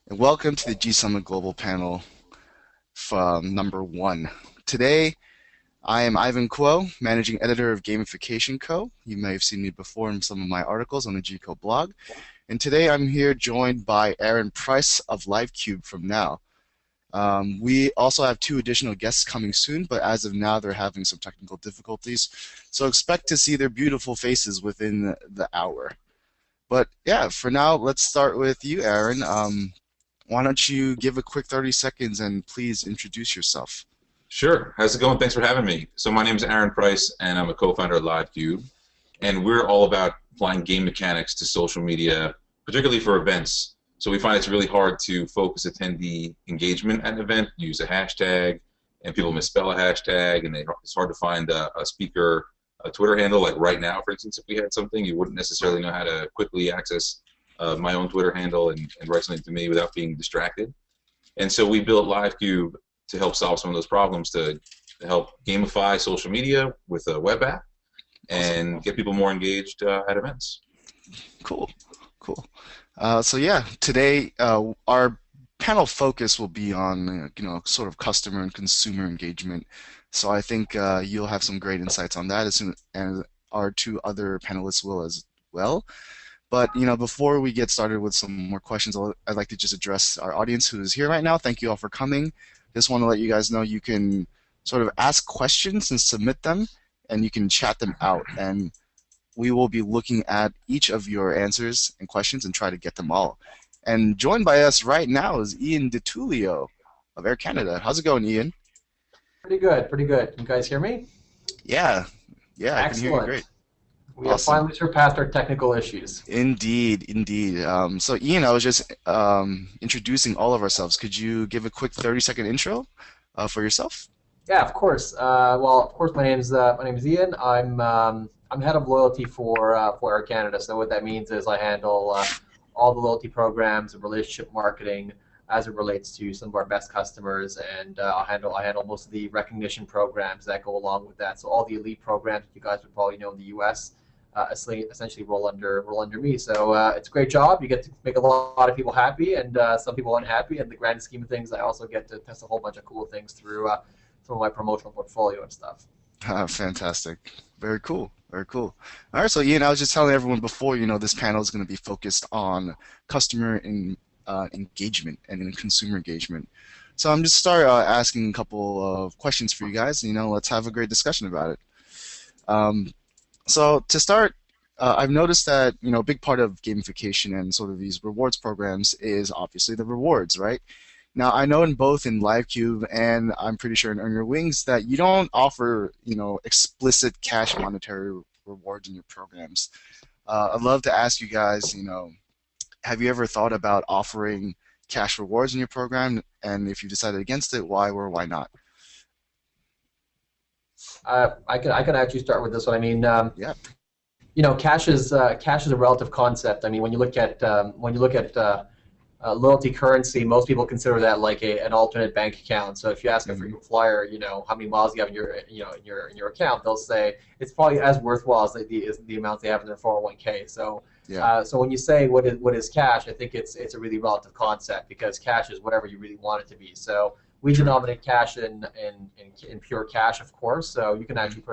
and welcome to the GSummit Global panel from number 1. Today, I am Ivan Kuo, Managing Editor of Gamification Co. You may have seen me before in some of my articles on the GCO blog. And today I'm here joined by Aaron Price of Livecube from Now. We also have 2 additional guests coming soon, but as of now they're having some technical difficulties. So expect to see their beautiful faces within the hour. But yeah, for now, let's start with you, Aaron. Why don't you give a quick 30 seconds and please introduce yourself? Sure. How's it going? Thanks for having me. So my name is Aaron Price, and I'm a co-founder of Livecube, and we're all about applying game mechanics to social media, particularly for events. So we find it's really hard to focus attendee engagement at an event, use a hashtag, and people misspell a hashtag, and it's hard to find a speaker a Twitter handle. Like right now, for instance, if we had something, you wouldn't necessarily know how to quickly access my own Twitter handle and write something to me without being distracted. And so we built Livecube to help solve some of those problems, to help gamify social media with a web app and get people more engaged at events. Cool, cool. So yeah, today our panel focus will be on sort of customer and consumer engagement. So I think you'll have some great insights on that, as our 2 other panelists will as well. But before we get started with some more questions, I'd like to just address our audience who is here right now. Thank you all for coming. Just want to let you guys know you can sort of ask questions and submit them, and you can chat them out. And we will be looking at each of your answers and questions and try to get them all. And joined by us right now is Ian Tulio of Air Canada. How's it going, Ian? Pretty good, pretty good. Can you guys hear me? Yeah, I can hear you Excellent. great. We have Awesome. finally surpassed our technical issues. Indeed, indeed. So Ian, I was just introducing all of ourselves. Could you give a quick 30-second intro for yourself? Yeah, of course. Well, of course, my name's Ian. I'm head of loyalty for Air Canada. So what that means is I handle all the loyalty programs and relationship marketing as it relates to some of our best customers, and I handle most of the recognition programs that go along with that. So all the elite programs you guys would probably know in the U.S. Essentially roll under me. So it's a great job. You get to make a lot of people happy and some people unhappy. In the grand scheme of things, I also get to test a whole bunch of cool things through some of my promotional portfolio and stuff. Fantastic. Very cool. Very cool. All right, so Ian, I was just telling everyone before, this panel is going to be focused on customer engagement and consumer engagement. So I'm just start asking a couple of questions for you guys. Let's have a great discussion about it. So to start, I've noticed that a big part of gamification and sort of these rewards programs is obviously the rewards, right? Now I know in Livecube and I'm pretty sure in Earn Your Wings that you don't offer explicit cash monetary rewards in your programs. I'd love to ask you guys, have you ever thought about offering cash rewards in your program? And if you decided against it, why or why not? I can actually start with this one. I mean, Yeah. cash is a relative concept. I mean, when you look at loyalty currency, most people consider that like an alternate bank account. So if you ask a Hmm. frequent flyer, how many miles you have in your account, they'll say it's probably as worthwhile as the amount they have in their 401k. So Yeah. so when you say what is cash, I think it's a really relative concept because cash is whatever you really want it to be. So we True. denominate cash in pure cash, of course. So you can actually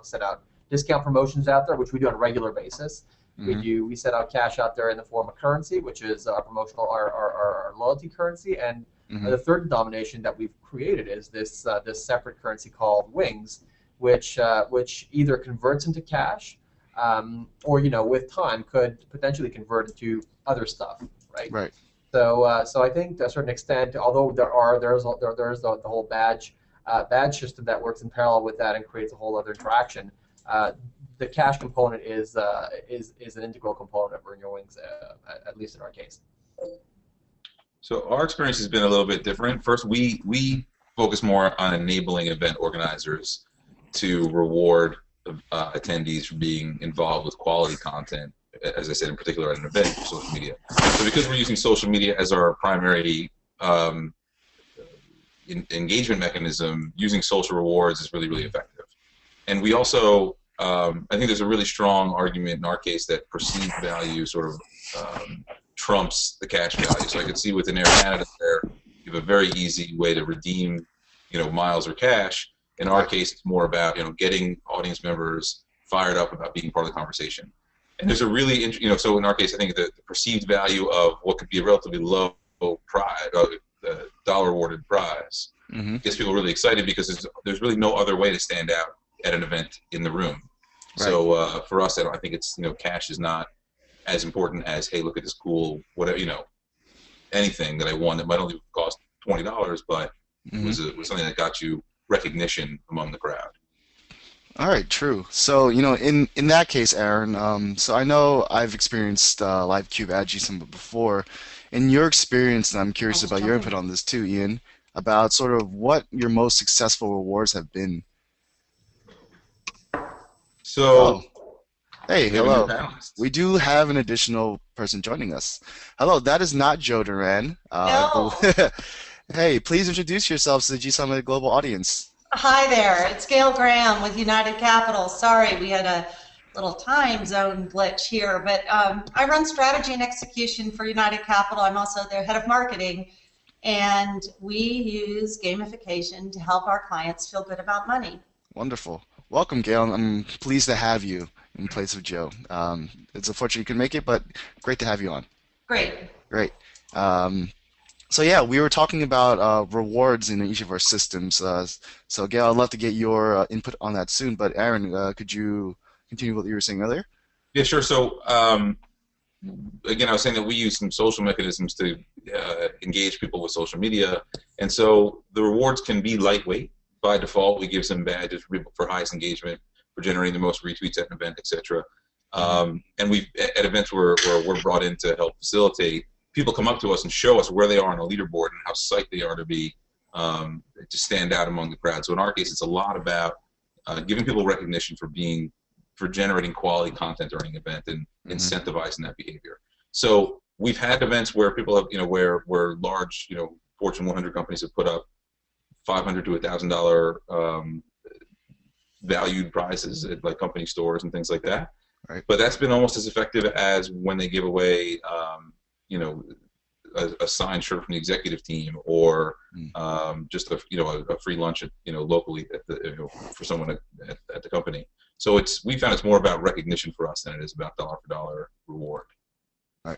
set out discount promotions out there, which we do on a regular basis. Hmm. We set out cash out there in the form of currency, which is our promotional our loyalty currency, and Hmm. the third denomination that we've created is this separate currency called Wings, which either converts into cash, or with time could potentially convert into other stuff, right? Right. So I think to a certain extent, although there's the whole badge system that works in parallel with that and creates a whole other interaction. The cash component is an integral component of Earn Your Wings, at least in our case. So our experience has been a little bit different. First, we focus more on enabling event organizers to reward attendees for being involved with quality content, as I said, in particular at an event for social media. So because we're using social media as our primary engagement mechanism, using social rewards is really, really effective. And we also, I think there's a really strong argument in our case that perceived value sort of trumps the cash value. So I could see within Air Canada there, you have a very easy way to redeem, miles or cash. In our Right. case, it's more about, getting audience members fired up about being part of the conversation. And there's a really, so in our case, I think the perceived value of what could be a relatively low prize, dollar awarded prize, Mm-hmm. gets people really excited because there's really no other way to stand out at an event in the room. Right. So for us, I think it's, cash is not as important as, hey, look at this cool, whatever, anything that I won that might only cost $20, but Mm-hmm. was something that got you recognition among the crowd. All right, true. So, in that case, Aaron, so I know I've experienced Livecube at GSummit before. In your experience, and I'm curious about your input on this too, Ian, about sort of what your most successful rewards have been. So Oh, hey, we have a new hello. panelist. We do have an additional person joining us. Hello, that is not Joe Duran. No. Hey, please introduce yourselves to the GSummit Global audience. Hi there, it's Gail Graham with United Capital. Sorry, we had a little time zone glitch here, but I run strategy and execution for United Capital. I'm also their head of marketing, and we use gamification to help our clients feel good about money. Wonderful. Welcome, Gail. I'm pleased to have you in place of Joe. It's unfortunate you couldn't make it, but great to have you on. Great. Great. So yeah, we were talking about rewards in each of our systems. So Gail, I'd love to get your input on that soon. But Aaron, could you continue what you were saying earlier? Yeah, sure. So again, I was saying that we use some social mechanisms to engage people with social media, and so the rewards can be lightweight. By default, we give some badges for people for highest engagement, for generating the most retweets at an event, etc. And we at events where we're brought in to help facilitate, people come up to us and show us where they are on a leaderboard and how psyched they are to be to stand out among the crowd. So in our case, it's a lot about giving people recognition for generating quality content during an event and incentivizing that behavior. So we've had events where people have, where large, Fortune 100 companies have put up $500 to $1,000 valued prizes at like company stores and things like that. Right. But that's been almost as effective as when they give away, a signed shirt from the executive team, or just a free lunch at, locally at the, for someone at the company. So we found it's more about recognition for us than it is about dollar for dollar reward. Right.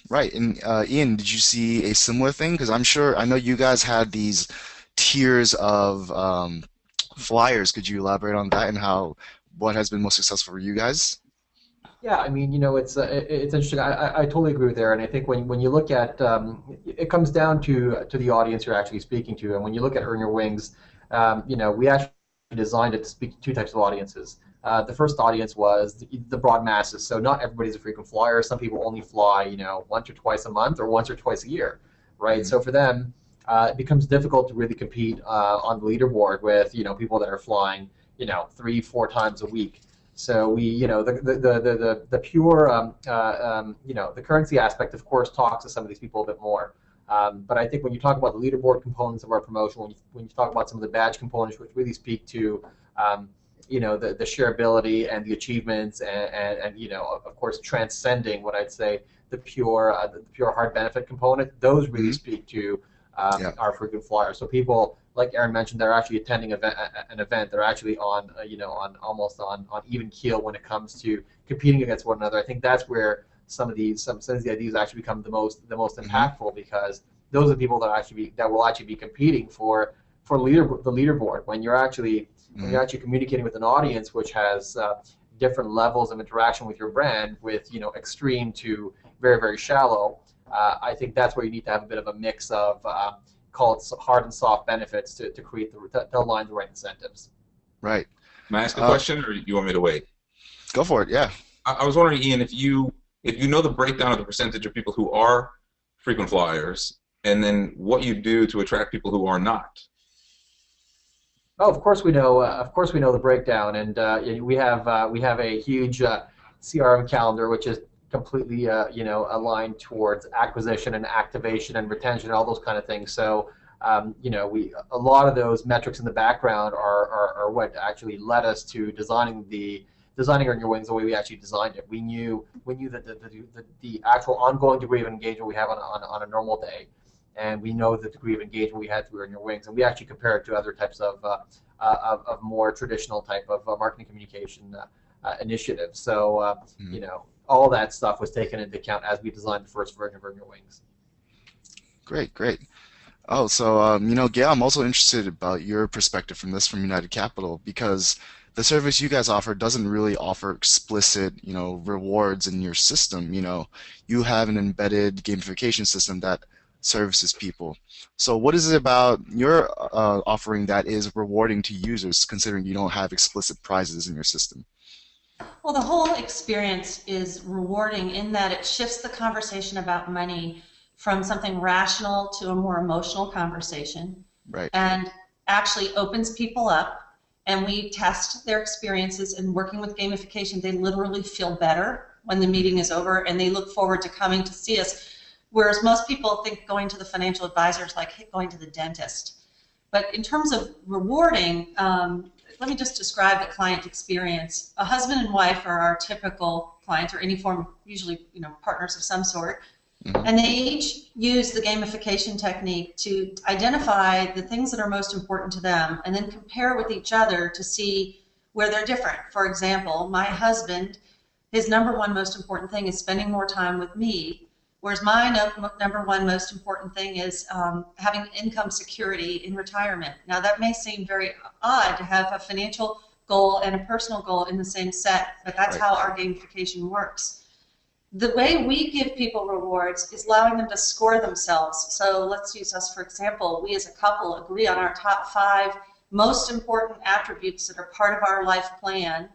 Right. And Ian, did you see a similar thing? Because I know you guys had these tiers of flyers. Could you elaborate on that and what has been most successful for you guys? Yeah, I mean, it's interesting. I totally agree with Aaron. I think when you look at it comes down to the audience you're actually speaking to, and when you look at Earn Your Wings, we actually designed it to speak to two types of audiences. The first audience was the broad masses. So not everybody's a frequent flyer. Some people only fly, once or twice a month or once or twice a year, right? So for them, it becomes difficult to really compete on the leaderboard with people that are flying 3-4 times a week. So we, the pure, the currency aspect, of course, talks to some of these people a bit more. But I think when you talk about the leaderboard components of our promotion, when you talk about some of the badge components, which really speak to, the shareability and the achievements, and of course, transcending what I'd say the pure hard benefit component, those really speak to our frequent flyers. So people, like Aaron mentioned, they're actually attending an event. They're actually on, almost on even keel when it comes to competing against one another. I think that's where some of these ideas actually become the most impactful, because those are the people that will actually be competing for the leaderboard. When you're actually communicating with an audience which has different levels of interaction with your brand, with extreme to very, very shallow, I think that's where you need to have a bit of a mix of call it hard and soft benefits to create to align the right incentives. Right. Can I ask a question, or you want me to wait? Go for it. Yeah. I was wondering, Ian, if you know the breakdown of the percentage of people who are frequent flyers, and then what you do to attract people who are not. Oh, of course we know. Of course we know the breakdown, and we have a huge CRM calendar, which is completely aligned towards acquisition and activation and retention and all those kind of things. So a lot of those metrics in the background are what actually led us to designing the designing Earn Your Wings the way we actually designed it. We knew that the actual ongoing degree of engagement we have on a normal day, and we know the degree of engagement we had through Earn Your Wings, and we actually compare it to other types of more traditional type of marketing communication initiatives. So you know, all that stuff was taken into account as we designed the first version of Earn Your Wings. Great, great. Oh, so you know, Gail, I'm also interested about your perspective from this from United Capital because the service you guys offer doesn't really offer explicit, you know, rewards in your system. You know, you have an embedded gamification system that services people. So what is it about your offering that is rewarding to users, considering you don't have explicit prizes in your system? Well, the whole experience is rewarding in that it shifts the conversation about money from something rational to a more emotional conversation, Right. and actually opens people up. And we test their experiences, and working with gamification, they literally feel better when the meeting is over, and they look forward to coming to see us. Whereas most people think going to the financial advisor is like going to the dentist. But in terms of rewarding, let me just describe the client experience. A husband and wife are our typical clients, or any form, usually, you know, partners of some sort. And they each use the gamification technique to identify the things that are most important to them and then compare with each other to see where they're different. For example, my husband, his number one most important thing is spending more time with me, whereas my number one most important thing is having income security in retirement. Now, that may seem very odd to have a financial goal and a personal goal in the same set, but that's how our gamification works. The way we give people rewards is allowing them to score themselves. So let's use us for example. We as a couple agree on our top 5 most important attributes that are part of our life plan.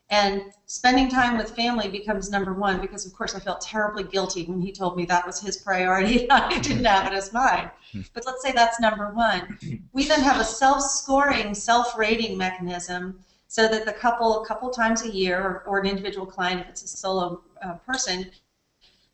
And spending time with family becomes number 1 because, of course, I felt terribly guilty when he told me that was his priority and I didn't have it as mine. But let's say that's number 1. We then have a self-scoring, self-rating mechanism so that the couple, a couple times a year, or an individual client if it's a solo person,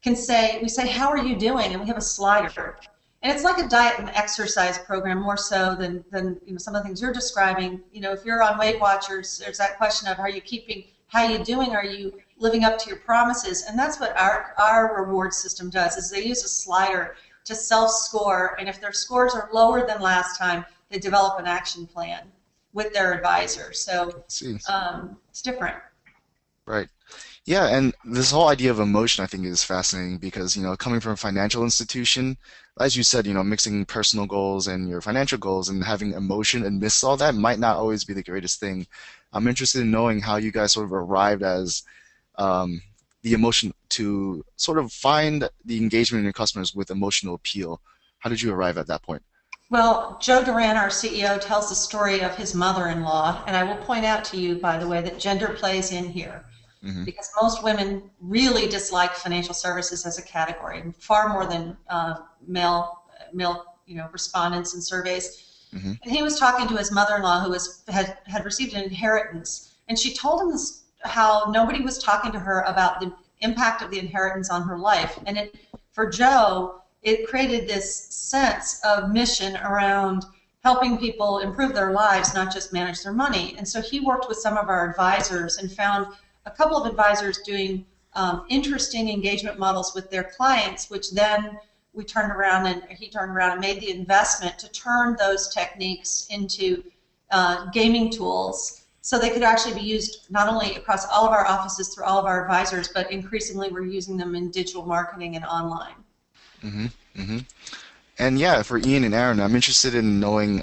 can say, we say, how are you doing? And we have a slider. And it's like a diet and exercise program more so than you know, some of the things you're describing. You know, if you're on Weight Watchers, there's that question of, are you keeping, how are you doing? Are you living up to your promises? And that's what our reward system does, is they use a slider to self-score. And if their scores are lower than last time, they develop an action plan with their advisor. So it's different. Right. Yeah, and this whole idea of emotion I think is fascinating because, you know, coming from a financial institution, as you said, you know, mixing personal goals and your financial goals and having emotion amidst all that might not always be the greatest thing. I'm interested in knowing how you guys sort of arrived as the emotion to sort of find the engagement in your customers with emotional appeal. How did you arrive at that point? Well, Joe Duran, our CEO, tells the story of his mother-in-law, and I will point out to you, by the way, that gender plays in here. Because most women really dislike financial services as a category, far more than male you know, respondents in surveys. And he was talking to his mother-in-law who had received an inheritance, and she told him this, how nobody was talking to her about the impact of the inheritance on her life. And for Joe, it created this sense of mission around helping people improve their lives, not just manage their money. And so he worked with some of our advisors and found a couple of advisors doing interesting engagement models with their clients, which then he turned around and made the investment to turn those techniques into gaming tools so they could actually be used not only across all of our offices through all of our advisors, but increasingly we're using them in digital marketing and online. And yeah, for Ian and Aaron, I'm interested in knowing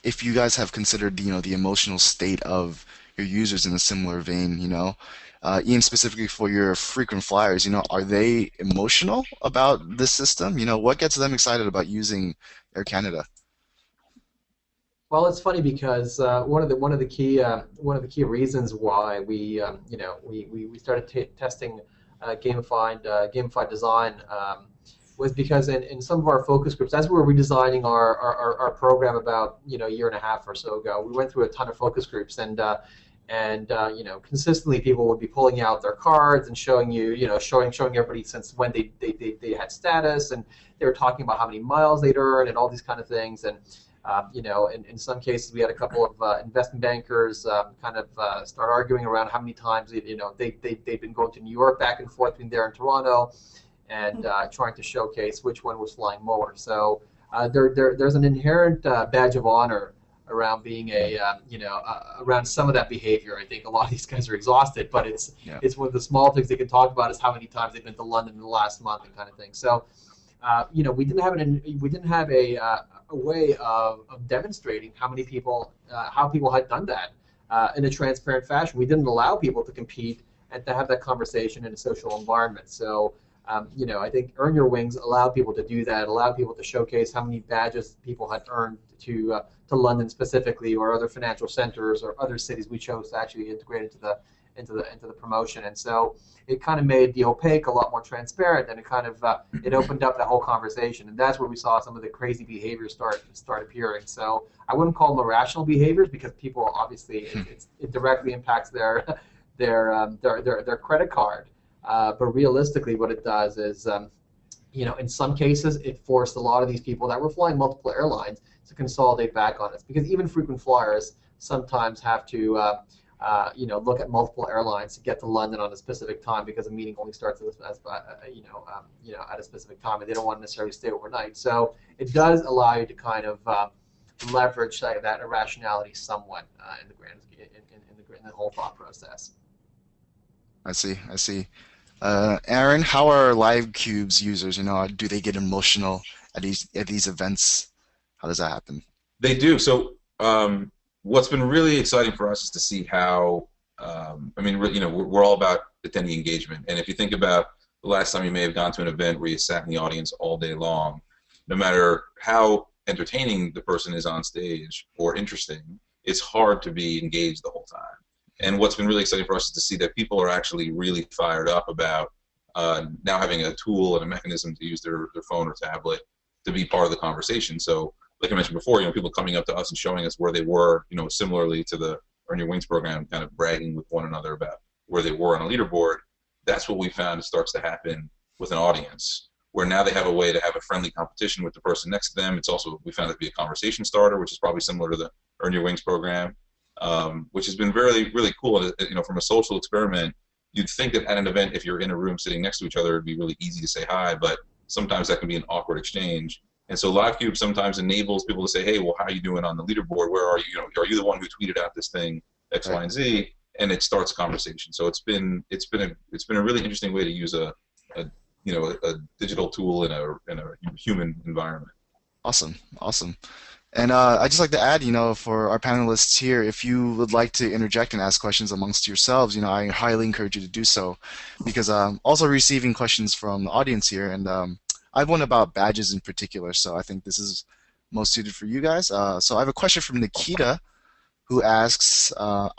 if you guys have considered, you know, the emotional state of your users in a similar vein, you know. Ian, specifically for your frequent flyers, you know, are they emotional about this system? You know, what gets them excited about using Air Canada? Well, it's funny because one of the key reasons why we started testing gamified design was because in some of our focus groups, as we were redesigning our program about a year and a half or so ago, we went through a ton of focus groups, and consistently people would be pulling out their cards and showing everybody since when they had status, and they were talking about how many miles they'd earned and all these kind of things, and In some cases, we had a couple of investment bankers start arguing around how many times they've been going to New York back and forth between there and Toronto, and trying to showcase which one was flying more. So there's an inherent badge of honor around being around some of that behavior. I think a lot of these guys are exhausted, but it's one of the small things they can talk about is how many times they've been to London in the last month and kind of thing. So, we didn't have a way of demonstrating how many people how people had done that in a transparent fashion. We didn't allow people to compete and to have that conversation in a social environment. So. I think Earn Your Wings allowed people to do that, allowed people to showcase how many badges people had earned to London specifically, or other financial centers, or other cities we chose to actually integrate into the promotion. And so it kind of made the opaque a lot more transparent, and it opened up that whole conversation. And that's where we saw some of the crazy behaviors start appearing. So I wouldn't call them irrational behaviors, because people obviously it directly impacts their credit card. But realistically, what it does is, in some cases, it forced a lot of these people that were flying multiple airlines to consolidate back on us, because even frequent flyers sometimes have to, look at multiple airlines to get to London on a specific time, because a meeting only starts at a specific time, and they don't want to necessarily stay overnight. So it does allow you to kind of leverage that irrationality somewhat in the whole thought process. I see. Aaron, how are Livecube's users? Do they get emotional at these events? How does that happen? They do. So what's been really exciting for us is to see how. We're all about attendee engagement, and if you think about the last time you may have gone to an event where you sat in the audience all day long, no matter how entertaining the person is on stage or interesting, it's hard to be engaged the whole time. And what's been really exciting for us is to see that people are actually really fired up about now having a tool and a mechanism to use their phone or tablet to be part of the conversation. So, like I mentioned before, people coming up to us and showing us where they were, similarly to the Earn Your Wings program, kind of bragging with one another about where they were on a leaderboard. That's what we found starts to happen with an audience, where now they have a way to have a friendly competition with the person next to them. It's also, we found it to be a conversation starter, which is probably similar to the Earn Your Wings program. Which has been really, really cool. From a social experiment, you'd think that at an event, if you're in a room sitting next to each other, it'd be really easy to say hi, but sometimes that can be an awkward exchange. And so Livecube sometimes enables people to say, hey, well, how are you doing on the leaderboard? Where are you? Are you the one who tweeted out this thing, X, Y, and Z? And it starts a conversation. So it's been a really interesting way to use a digital tool in a human environment. Awesome. And I'd just like to add, for our panelists here, if you would like to interject and ask questions amongst yourselves, I highly encourage you to do so, because I'm also receiving questions from the audience here, and I have one about badges in particular, so I think this is most suited for you guys. So I have a question from Nikita, who asks, so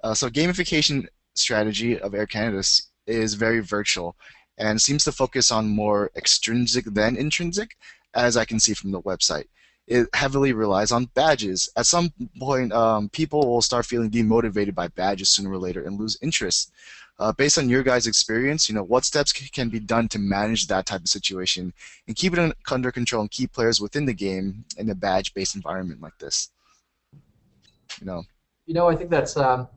gamification strategy of Air Canada is very virtual and seems to focus on more extrinsic than intrinsic, as I can see from the website. It heavily relies on badges. At some point, people will start feeling demotivated by badges sooner or later and lose interest. Based on your guys' experience, what steps can be done to manage that type of situation and keep it under control and keep players within the game in a badge-based environment like this? I think that's an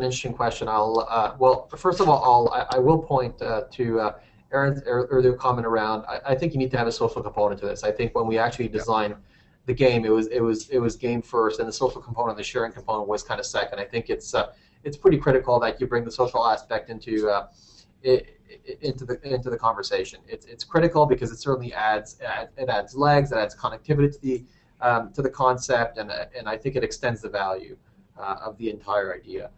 interesting question. Well, first of all, I will point to Aaron's earlier comment around. I think you need to have a social component to this. I think when we actually designed the game, it was game first, and the social component, the sharing component, was kind of second. I think it's pretty critical that you bring the social aspect into the conversation. It's critical because it certainly adds legs, it adds connectivity to the concept, and I think it extends the value of the entire idea.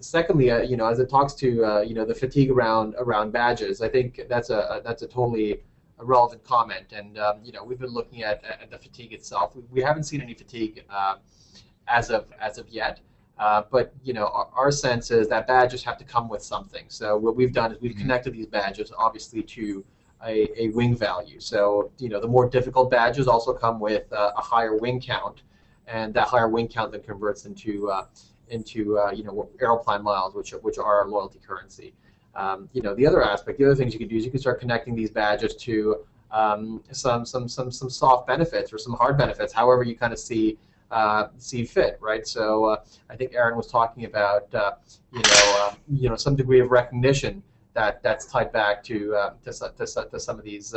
Secondly, as it talks to the fatigue around badges, I think that's a totally relevant comment. And we've been looking at the fatigue itself. We haven't seen any fatigue as of yet. But our sense is that badges have to come with something. So what we've done is we've connected these badges obviously to a wing value. So the more difficult badges also come with a higher wing count, and that higher wing count then converts into Aeroplan miles, which are our loyalty currency. The other aspect, the other things you can do is you can start connecting these badges to some soft benefits or some hard benefits, however you kind of see fit, right? So I think Aaron was talking about some degree of recognition that's tied back to some of these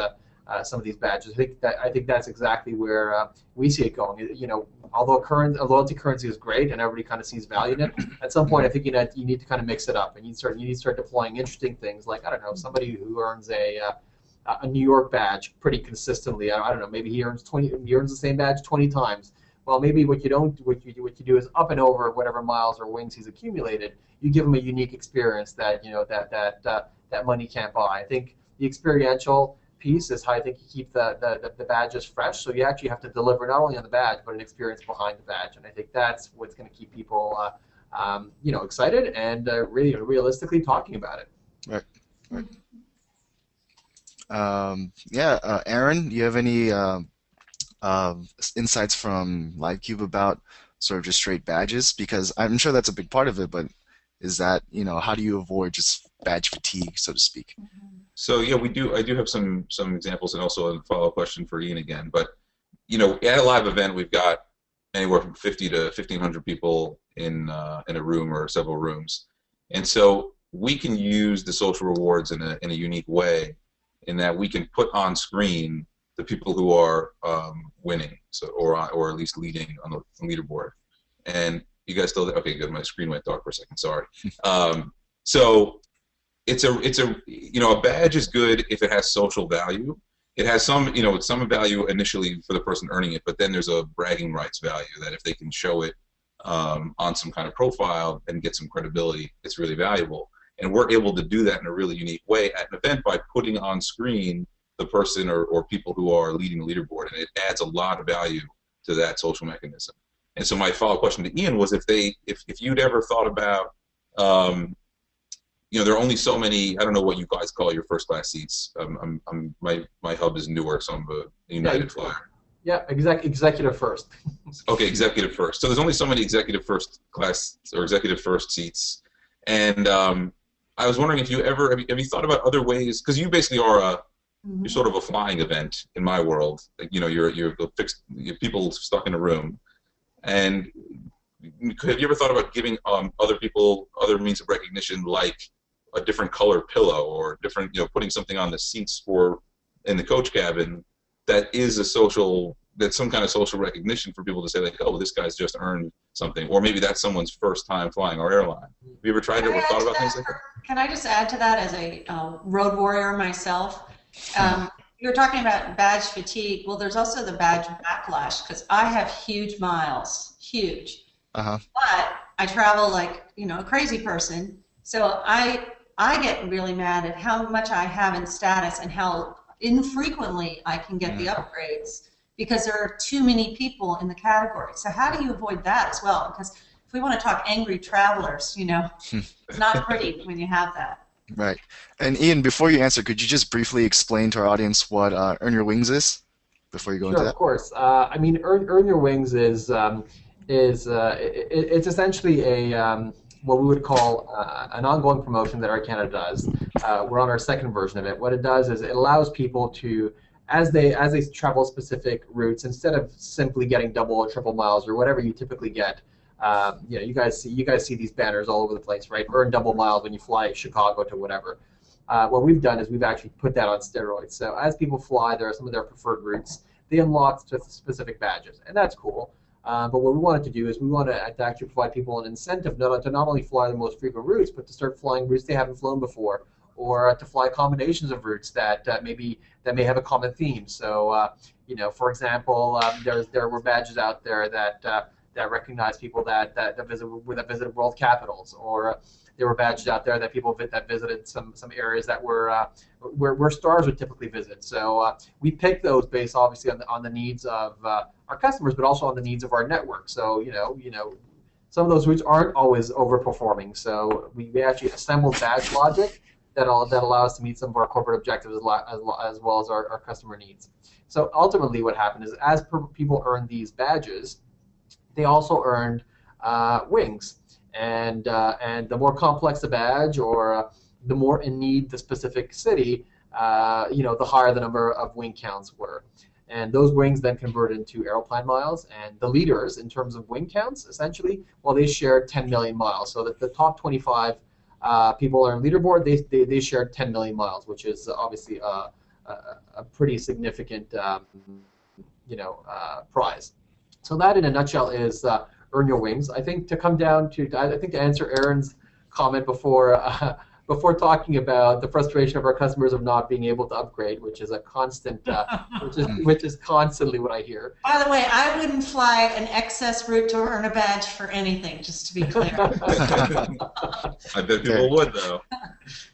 badges. I think that's exactly where we see it going. Although a loyalty currency is great and everybody kind of sees value in it, at some point I think you need to kind of mix it up, and you need to start deploying interesting things like, I don't know, somebody who earns a New York badge pretty consistently. I don't know, maybe he earns the same badge 20 times. Well, maybe what you do is up and over whatever miles or wings he's accumulated. You give him a unique experience that that money can't buy. I think the experiential piece is how I think you keep the badges fresh. So you actually have to deliver not only on the badge but an experience behind the badge, and I think that's what's going to keep people excited and really realistically talking about it. Right. Aaron, do you have any insights from Livecube about sort of just straight badges? Because I'm sure that's a big part of it, but is that, how do you avoid just badge fatigue, so to speak? So yeah, I do have some examples and also a follow-up question for Ian again. But at a live event, we've got anywhere from 50 to 1,500 people in a room or several rooms, and so we can use the social rewards in a unique way, in that we can put on screen the people who are winning, or at least leading on the leaderboard. And you guys still there? Okay, good. My screen went dark for a second. Sorry. So it's a badge is good if it has social value. It has some value initially for the person earning it, but then there's a bragging rights value that if they can show it on some kind of profile and get some credibility, it's really valuable. And we're able to do that in a really unique way at an event by putting on screen the person or people who are leading the leaderboard, and it adds a lot of value to that social mechanism. And so my follow-up question to Ian was if you'd ever thought about, there are only so many, I don't know what you guys call your first class seats. My hub is Newark, so I'm a United flyer. Yeah, executive first. Okay, executive first. So there's only so many executive first class or executive first seats, and I was wondering if you ever have you thought about other ways, because you basically are you're sort of a flying event in my world. You're fixed people stuck in a room, and have you ever thought about giving other people other means of recognition, like a different color pillow or different, putting something on the seats in the coach cabin that's some kind of social recognition for people to say, like, oh, this guy's just earned something, or maybe that's someone's first time flying our airline. Have you ever tried it or thought about things like that? Can I just add to that as a road warrior myself? You were talking about badge fatigue. Well, there's also the badge backlash, because I have huge miles, huge. Uh-huh. But I travel like, a crazy person. So I get really mad at how much I have in status and how infrequently I can get the upgrades, because there are too many people in the category. So how do you avoid that as well? Because if we want to talk angry travelers, it's not pretty when you have that. Right. And Ian, before you answer, could you just briefly explain to our audience what Earn Your Wings is before you go into that? Sure, of course. Earn Your Wings is it's essentially a what we would call an ongoing promotion that Air Canada does. We're on our second version of it. What it does is it allows people to, as they travel specific routes, instead of simply getting double or triple miles or whatever you typically get. You guys see these banners all over the place, right? Earn double miles when you fly Chicago to whatever. What we've done is we've actually put that on steroids. So as people fly, there are some of their preferred routes. They unlock specific badges, and that's cool. But what we wanted to do is we want to actually provide people an incentive to not only fly the most frequent routes, but to start flying routes they haven't flown before, or to fly combinations of routes that may have a common theme. So, for example, there were badges out there that recognize people that visited world capitals, or there were badges out there that people that visited some areas that were where stars would typically visit. So we pick those based obviously on the needs of our customers, but also on the needs of our network. So some of those routes aren't always overperforming. So we actually assembled badge logic that allows us to meet some of our corporate objectives as well as our customer needs. So ultimately, what happened is as people earned these badges, they also earned wings. And the more complex the badge, or the more in need the specific city, the higher the number of wing counts were. And those wings then converted into Aeroplan miles, and the leaders in terms of wing counts, essentially, well, they shared 10 million miles. So that the top 25 people on our leaderboard, they shared 10 million miles, which is obviously a pretty significant prize. So that, in a nutshell, is earn your wings. I think to answer Aaron's comment before talking about the frustration of our customers of not being able to upgrade, which is a constant, which is constantly what I hear. By the way, I wouldn't fly an excess route to earn a badge for anything, just to be clear. I bet people would, though.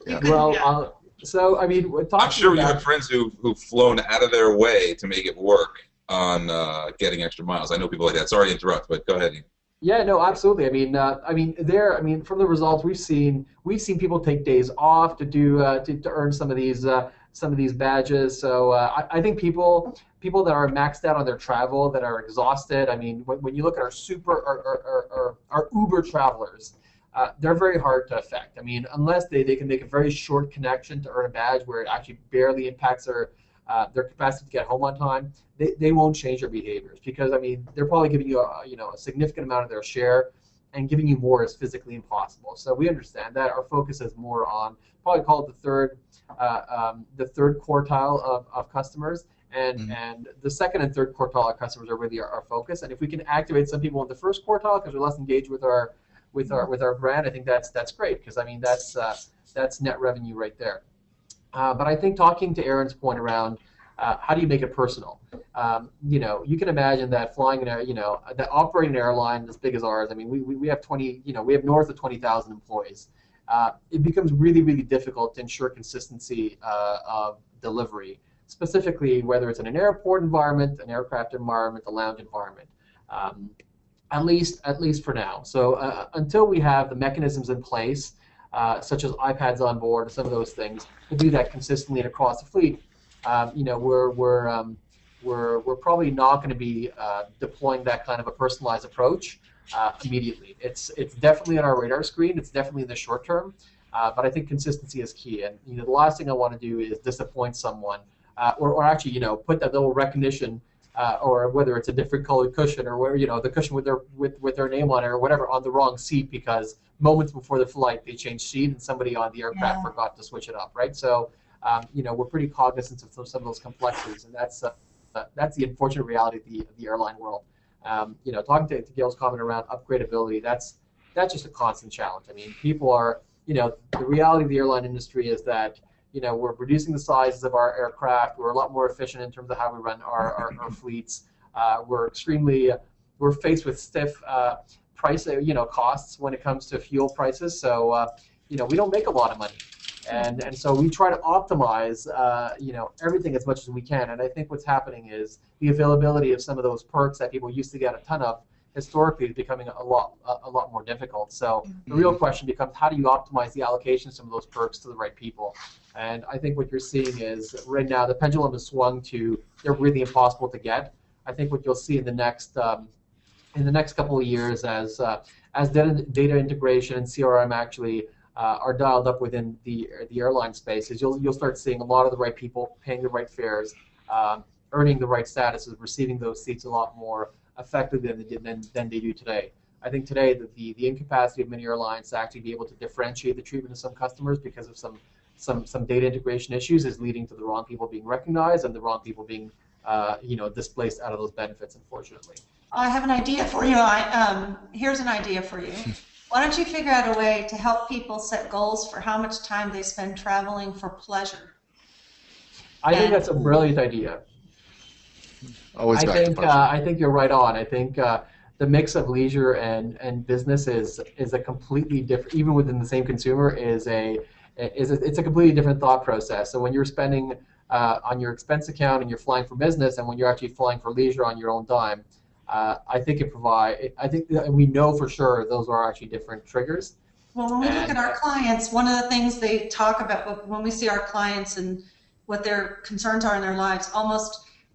Yeah. Well, so I mean, I'm sure you have friends who've flown out of their way to make it work on getting extra miles. I know people like that. Sorry to interrupt, but go ahead. Yeah, no, absolutely. I mean, from the results we've seen people take days off to do to earn some of these badges. So I think people that are maxed out on their travel, that are exhausted. I mean, when you look at our Uber travelers, they're very hard to affect. I mean, unless they can make a very short connection to earn a badge where it actually barely impacts their capacity to get home on time, they won't change their behaviors, because I mean they're probably giving you a significant amount of their share, and giving you more is physically impossible. So we understand that. Our focus is more on probably call it the third quartile of customers, and the second and third quartile of customers are really our focus. And if we can activate some people in the first quartile because they're less engaged with our brand, I think that's great, because I mean that's net revenue right there. But I think talking to Aaron's point around how do you make it personal? You can imagine that flying that operating an airline as big as ours. I mean, we have we have north of 20,000 employees. It becomes really, really difficult to ensure consistency of delivery, specifically whether it's in an airport environment, an aircraft environment, a lounge environment. At least for now. So until we have the mechanisms in place, such as iPads on board and some of those things, to do that consistently and across the fleet, we're probably not going to be deploying that kind of a personalized approach immediately. It's definitely on our radar screen. It's definitely in the short term, but I think consistency is key. And the last thing I want to do is disappoint someone, or actually put that little recognition. Or whether it's a different colored cushion, or where the cushion with their name on it or whatever on the wrong seat, because moments before the flight they changed seat and somebody on the aircraft forgot to switch it up, right? So we're pretty cognizant of some of those complexities, and that's the unfortunate reality of the airline world. Talking to Gail's comment around upgradability, that's just a constant challenge. I mean, people are the reality of the airline industry is that we're reducing the sizes of our aircraft. We're a lot more efficient in terms of how we run our fleets. We're faced with stiff price costs when it comes to fuel prices. So we don't make a lot of money, and so we try to optimize everything as much as we can. And I think what's happening is the availability of some of those perks that people used to get a ton of historically is becoming a lot more difficult. So the real question becomes, how do you optimize the allocation of some of those perks to the right people? And I think what you're seeing is right now the pendulum has swung to they're really impossible to get. I think what you'll see in the next couple of years as data integration and CRM actually are dialed up within the airline space, is you'll start seeing a lot of the right people paying the right fares, earning the right statuses, receiving those seats a lot more effectively than they do today. I think today the incapacity of many airlines to actually be able to differentiate the treatment of some customers because of some data integration issues is leading to the wrong people being recognized and the wrong people being displaced out of those benefits, unfortunately. I have an idea for you. Here's an idea for you. Why don't you figure out a way to help people set goals for how much time they spend traveling for pleasure? I think that's a brilliant idea. Always back to pleasure. I think you're right on. I think the mix of leisure and business is a completely different, even within the same consumer, it's a completely different thought process. So when you're spending on your expense account and you're flying for business, and when you're actually flying for leisure on your own dime, I think we know for sure those are actually different triggers. Well, when we look at our clients, one of the things they talk about when we see our clients and what their concerns are in their lives, a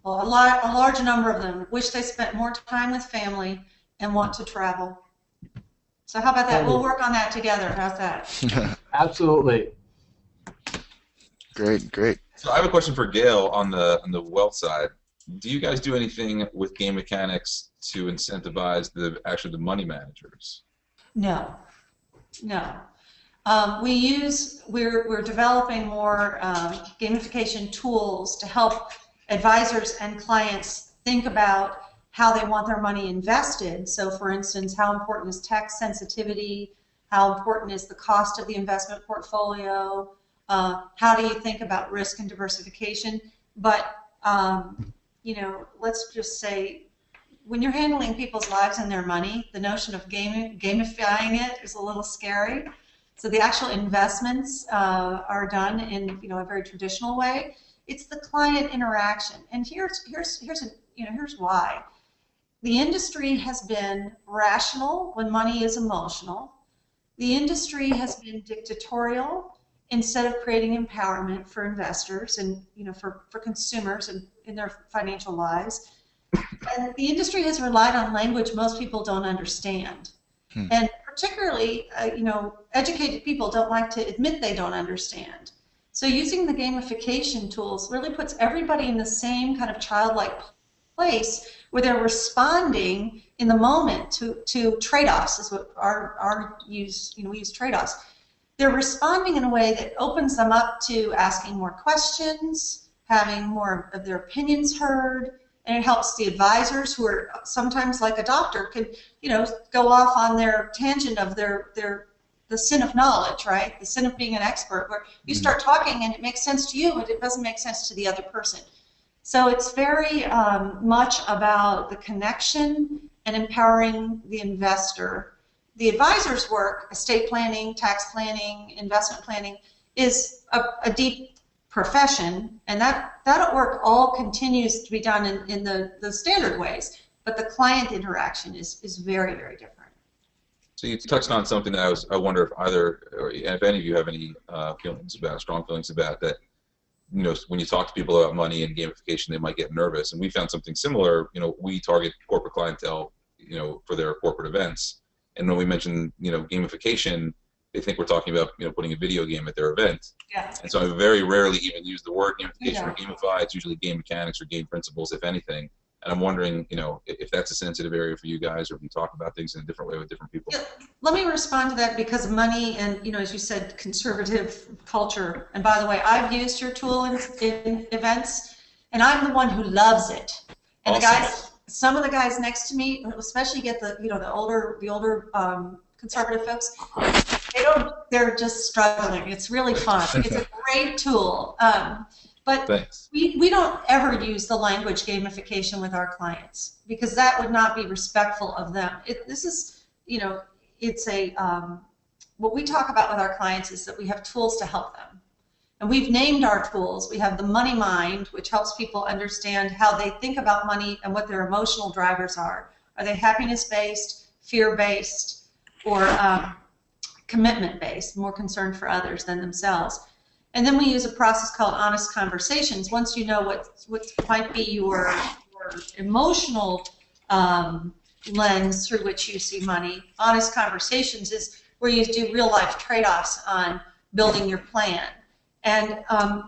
large number of them wish they spent more time with family and want to travel. So how about that? We'll work on that together. How's that? Absolutely. Great. So I have a question for Gail on the wealth side. Do you guys do anything with game mechanics to incentivize the money managers? No, no. We're developing more gamification tools to help advisors and clients think about how they want their money invested. So for instance, how important is tax sensitivity? How important is the cost of the investment portfolio? How do you think about risk and diversification? But, let's just say, when you're handling people's lives and their money, the notion of gamifying it is a little scary. So the actual investments are done in a very traditional way. It's the client interaction, and here's why. The industry has been rational when money is emotional. The industry has been dictatorial instead of creating empowerment for investors and for consumers and in their financial lives. And the industry has relied on language most people don't understand. And particularly, educated people don't like to admit they don't understand. So using the gamification tools really puts everybody in the same kind of childlike place where they're responding in the moment to trade-offs, is what we use trade-offs. They're responding in a way that opens them up to asking more questions, having more of their opinions heard, and it helps the advisors, who are sometimes like a doctor, could go off on their tangent of the sin of knowledge, right? The sin of being an expert, where you start talking and it makes sense to you, but it doesn't make sense to the other person. So it's very much about the connection and empowering the investor. The advisor's work, estate planning, tax planning, investment planning, is a deep profession, and that work all continues to be done in the standard ways, but the client interaction is very, very different. So you touched on something that I wonder if either, or if any of you have any strong feelings about that. When you talk to people about money and gamification, they might get nervous, and we found something similar. We target corporate clientele, for their corporate events, and when we mention gamification, they think we're talking about putting a video game at their event. Yeah. And so I very rarely even use the word gamification or gamify. It's usually game mechanics or game principles, if anything. And I'm wondering, if that's a sensitive area for you guys, or if you talk about things in a different way with different people. Yeah, let me respond to that, because money and, as you said, conservative culture. And by the way, I've used your tool in events, and I'm the one who loves it. And Awesome. Some of the guys next to me, especially get the older conservative folks, they're just struggling. It's really fun. It's a great tool. But Thanks. we don't ever use the language gamification with our clients, because that would not be respectful of them. What we talk about with our clients is that we have tools to help them. And we've named our tools. We have the Money Mind, which helps people understand how they think about money and what their emotional drivers are. Are they happiness-based, fear-based, or commitment-based, more concerned for others than themselves? And then we use a process called honest conversations. Once you know what might be your emotional lens through which you see money, honest conversations is where you do real-life trade-offs on building your plan. And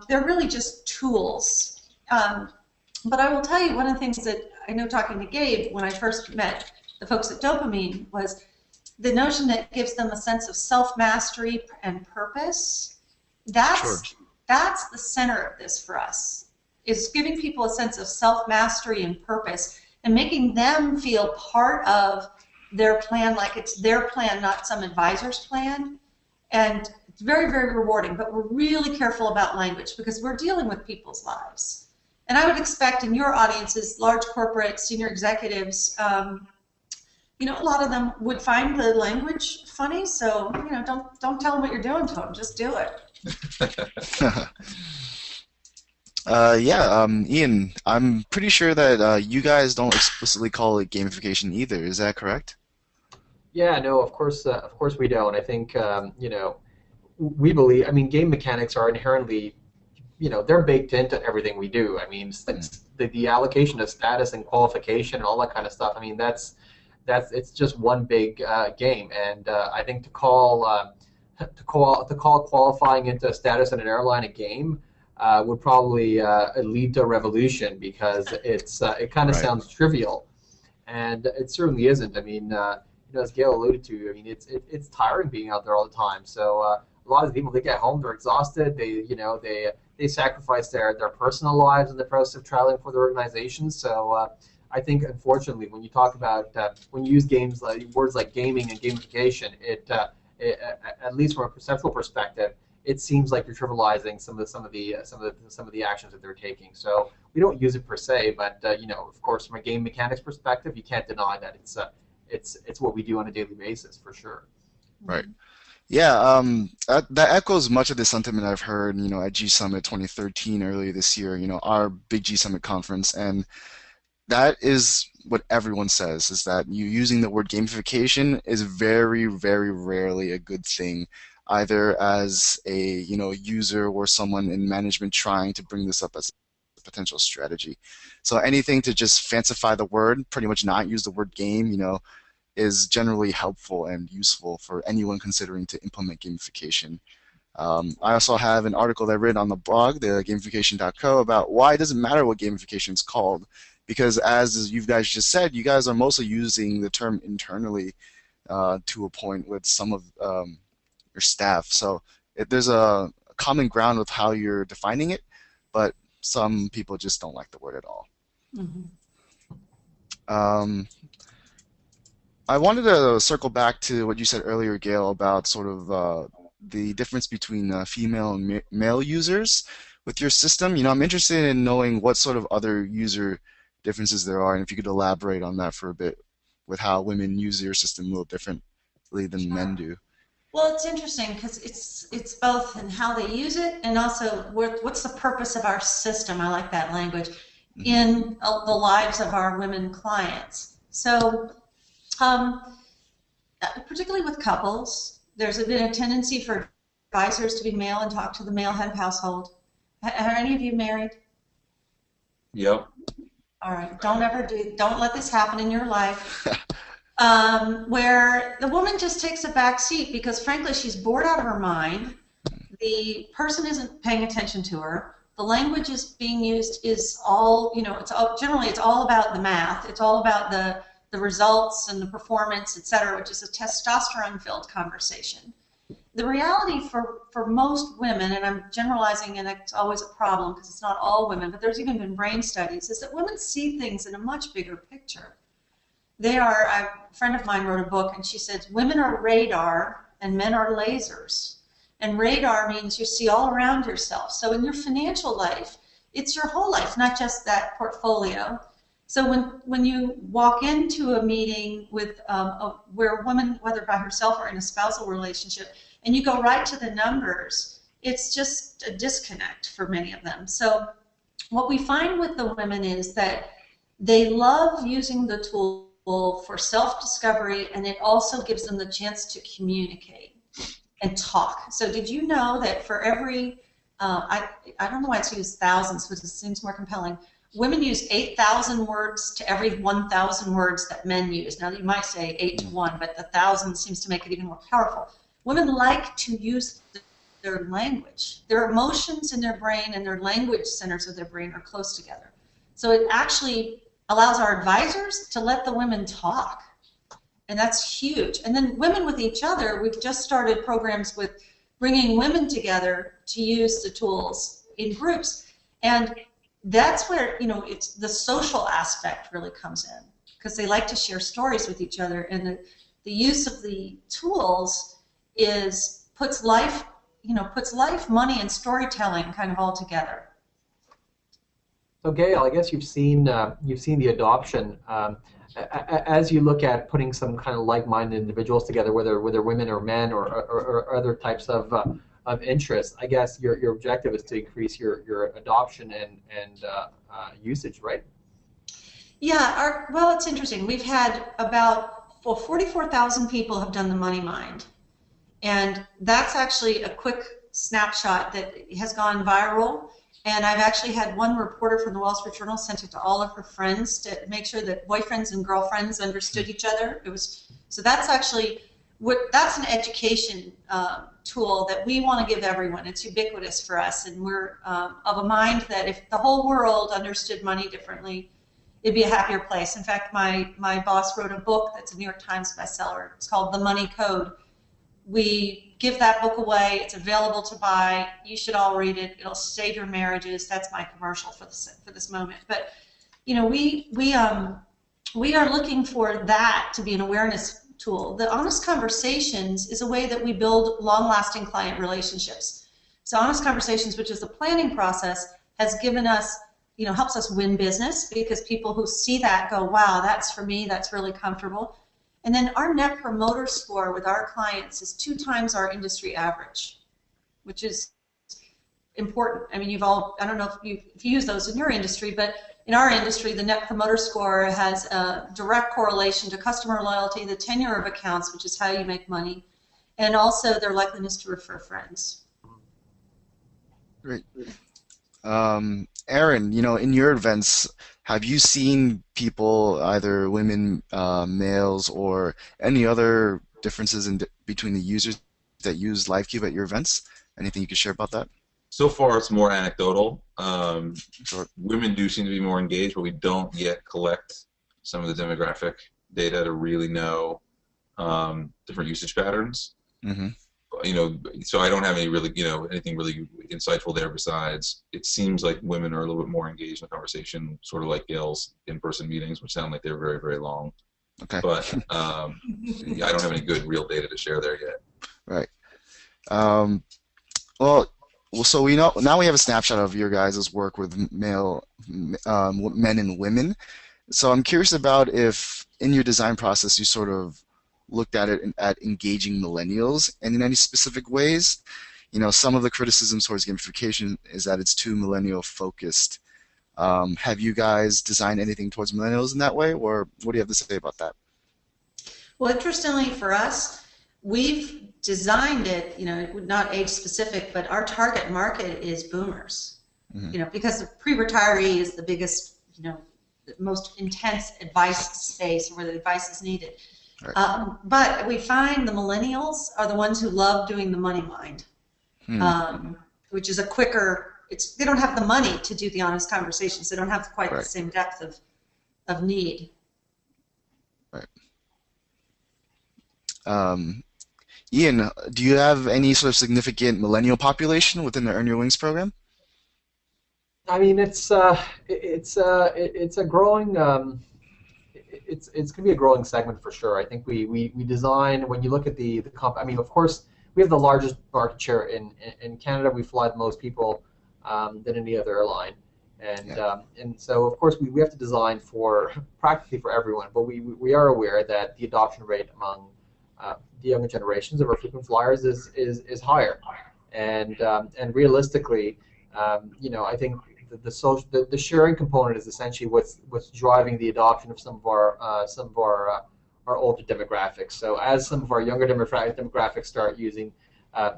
they're really just tools. But I will tell you, one of the things that I know, talking to Gabe when I first met the folks at Dopamine, was the notion that gives them a sense of self-mastery and purpose. That's the center of this for us, is giving people a sense of self-mastery and purpose, and making them feel part of their plan, like it's their plan, not some advisor's plan. And it's very, very rewarding, but we're really careful about language, because we're dealing with people's lives. And I would expect in your audiences, large corporate senior executives, a lot of them would find the language funny, so don't tell them what you're doing to them, just do it. Ian, I'm pretty sure that you guys don't explicitly call it gamification either. Is that correct? Yeah, no, of course we don't. I think we believe. I mean, game mechanics are inherently, they're baked into everything we do. I mean, the allocation of status and qualification and all that kind of stuff. I mean, it's just one big game. And I think to call qualifying into status in an airline a game, would probably lead to a revolution, because it kind of Right. sounds trivial, and it certainly isn't. I mean, as Gail alluded to, I mean, it's tiring being out there all the time. So a lot of the people, they get home, they're exhausted. They sacrifice their personal lives in the process of traveling for their organizations. So I think, unfortunately, when you talk about when you use words like gaming and gamification, at least from a perceptual perspective, it seems like you're trivializing some of the actions that they're taking. So we don't use it per se, but of course, from a game mechanics perspective, you can't deny that it's what we do on a daily basis, for sure. Right. Yeah, that echoes much of the sentiment I've heard, at GSummit 2013 earlier this year, our big GSummit conference, and that is what everyone says, is that you using the word gamification is very, very rarely a good thing, either as a, user or someone in management trying to bring this up as a potential strategy. So anything to just fancify the word, pretty much not use the word game, is generally helpful and useful for anyone considering to implement gamification. I also have an article that I read on the blog, the gamification.co, about why it doesn't matter what gamification is called, because as you guys just said, you guys are mostly using the term internally to a point with some of your staff. So there's a common ground with how you're defining it, but some people just don't like the word at all. I wanted to circle back to what you said earlier, Gail, about sort of the difference between female and male users with your system. I'm interested in knowing what sort of other user differences there are, and if you could elaborate on that for a bit, with how women use your system a little differently than men do. Well, it's interesting because it's both in how they use it and also what's the purpose of our system. I like that language in the lives of our women clients. So, particularly with couples, there's been a tendency for advisors to be male and talk to the male head of household. Are any of you married? Yep. All right. Don't let this happen in your life. Where the woman just takes a back seat because, frankly, she's bored out of her mind. The person isn't paying attention to her. The language is being used is all, generally it's all about the math. It's all about the results and the performance, et cetera, which is a testosterone-filled conversation. The reality for most women, and I'm generalizing and it's always a problem because it's not all women, but there's even been brain studies, is that women see things in a much bigger picture. A friend of mine wrote a book and she said, women are radar and men are lasers. And radar means you see all around yourself. So in your financial life, it's your whole life, not just that portfolio. So when you walk into a meeting with where a woman, whether by herself or in a spousal relationship, and you go right to the numbers, it's just a disconnect for many of them. So what we find with the women is that they love using the tool for self-discovery, and it also gives them the chance to communicate and talk. So did you know that for every, I don't know why it's used thousands, because it seems more compelling, women use 8,000 words to every 1,000 words that men use. Now you might say 8 to 1, but the 1,000 seems to make it even more powerful. Women like to use their language. Their emotions in their brain and their language centers of their brain are close together. So it actually allows our advisors to let the women talk. And that's huge. And then women with each other, we've just started programs with bringing women together to use the tools in groups. And that's where, it's the social aspect really comes in, because they like to share stories with each other. And the use of the tools puts life, money, and storytelling kind of all together. So Gail, I guess you've seen the adoption as you look at putting some kind of like-minded individuals together, whether women or men or other types of interest. I guess your objective is to increase your adoption and usage, right? Yeah. Well, it's interesting. We've had about 44,000 people have done the Money Mind, and that's actually a quick snapshot that has gone viral. And I've actually had one reporter from the Wall Street Journal sent it to all of her friends to make sure that boyfriends and girlfriends understood each other. So that's actually that's an education tool that we want to give everyone. It's ubiquitous for us, and we're of a mind that if the whole world understood money differently, it'd be a happier place. In fact, my boss wrote a book that's a New York Times bestseller. It's called The Money Code. We give that book away. It's available to buy. You should all read it. It'll save your marriages. That's my commercial for this moment. But we are looking for that to be an awareness tool. The Honest Conversations is a way that we build long-lasting client relationships. So Honest Conversations, which is the planning process, has given us, helps us win business because people who see that go, wow, that's for me, that's really comfortable. And then our net promoter score with our clients is 2 times our industry average, which is important. I mean, I don't know if you use those in your industry, but in our industry, the net promoter score has a direct correlation to customer loyalty, the tenure of accounts, which is how you make money, and also their likeliness to refer friends. Great. Aaron, in your events, have you seen people, either women, males, or any other differences between the users that use Livecube at your events? Anything you could share about that? So far, it's more anecdotal. Sure. Women do seem to be more engaged, but we don't yet collect some of the demographic data to really know different usage patterns. Mm-hmm. So I don't have any really, anything really insightful there. Besides, it seems like women are a little bit more engaged in the conversation, sort of like Gail's in-person meetings, which sound like they're very, very long. Okay. But I don't have any good real data to share there yet. Right. Well, so now we have a snapshot of your guys' work with men and women. So I'm curious about if in your design process you sort of looked at it at engaging millennials, and in any specific ways. Some of the criticisms towards gamification is that it's too millennial focused. Have you guys designed anything towards millennials in that way, or what do you have to say about that? Well, interestingly for us, we've designed it, not age specific, but our target market is boomers. Mm-hmm. Because the pre-retiree is the biggest, the most intense advice space where the advice is needed. Right. But we find the millennials are the ones who love doing the money mind, which is a quicker. They don't have the money to do the honest conversations. They don't have quite Right. the same depth of need. Right. Ian, do you have any sort of significant millennial population within the Earn Your Wings program? I mean, it's a growing. It's going to be a growing segment for sure. I think we design, when you look at the comp. I mean, of course, we have the largest market share in Canada. We fly the most people than any other airline, and so of course we have to design for practically for everyone. But we are aware that the adoption rate among the younger generations of our frequent flyers is higher, and realistically, I think the sharing component is essentially what's driving the adoption of some of our older demographics. So as some of our younger demographics start using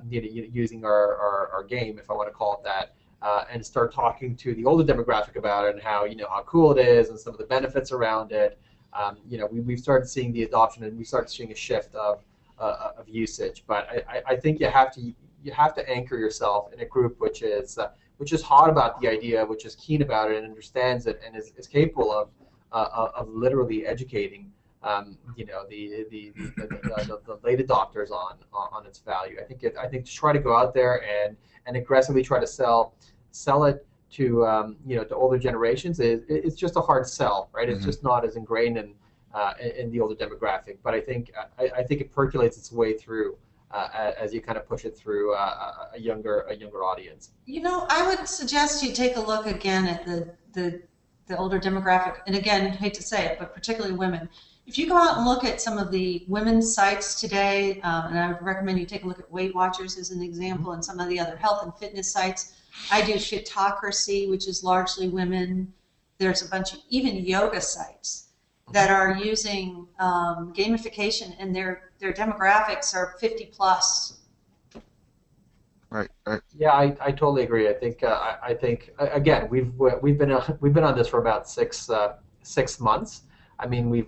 using our game, if I want to call it that, and start talking to the older demographic about it and how how cool it is and some of the benefits around it, we've started seeing the adoption, and we started seeing a shift of usage. But I think you have to anchor yourself in a group which is hot about the idea, which is keen about it and understands it, and is capable of literally educating the late adopters on its value. I think to try to go out there and aggressively try to sell it to to older generations it's just a hard sell, right? It's just not as ingrained in the older demographic. But I think it percolates its way through as you kind of push it through a younger audience. I would suggest you take a look again at the older demographic, and again, hate to say it, but particularly women. If you go out and look at some of the women's sites today, and I would recommend you take a look at Weight Watchers as an example, and some of the other health and fitness sites. I do Shitocracy, which is largely women. There's a bunch of even yoga sites that are using gamification, and their demographics are 50 plus. Right. Yeah, I totally agree. I think again we've been on this for about six months. I mean, we're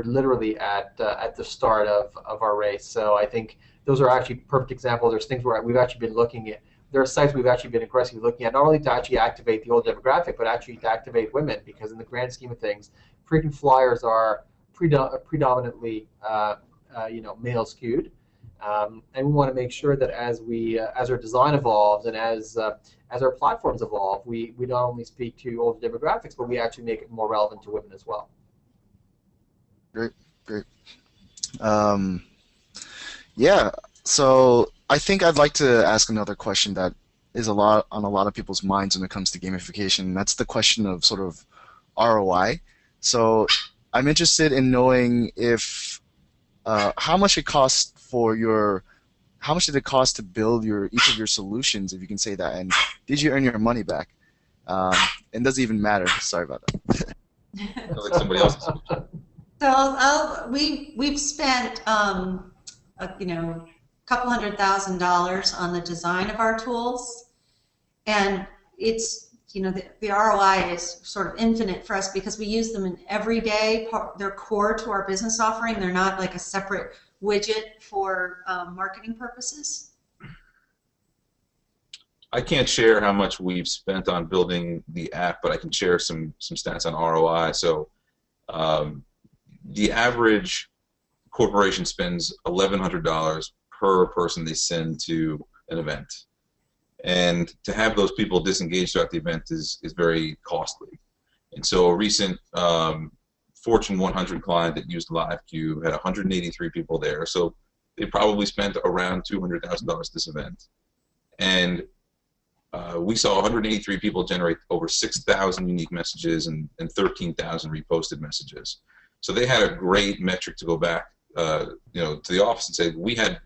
literally at the start of our race. So I think those are actually perfect examples. There's things where we've actually been looking at. There are sites we've actually been aggressively looking at, not only to actually activate the old demographic, but actually to activate women, because in the grand scheme of things, frequent flyers are predominantly male skewed. And we want to make sure that as our design evolves and as our platforms evolve, we not only speak to older demographics, but we actually make it more relevant to women as well. Great, great. Um, yeah, so I think I'd like to ask another question that is a lot on a lot of people's minds when it comes to gamification. And that's the question of sort of ROI. So I'm interested in knowing if how much it costs for your how much did it cost to build each of your solutions, if you can say that, and did you earn your money back? And does it even matter? Sorry about that. Like somebody else's. So we've spent couple $100,000 on the design of our tools, and it's the ROI is sort of infinite for us because we use them in every day. They're core to our business offering. They're not like a separate widget for marketing purposes. I can't share how much we've spent on building the app, but I can share some stats on ROI. So the average corporation spends $1,100 per person they send to an event. And to have those people disengaged throughout the event is very costly. And so a recent Fortune 100 client that used Livecube had 183 people there. So they probably spent around $200,000 this event. And we saw 183 people generate over 6,000 unique messages and 13,000 reposted messages. So they had a great metric to go back to the office and say, we had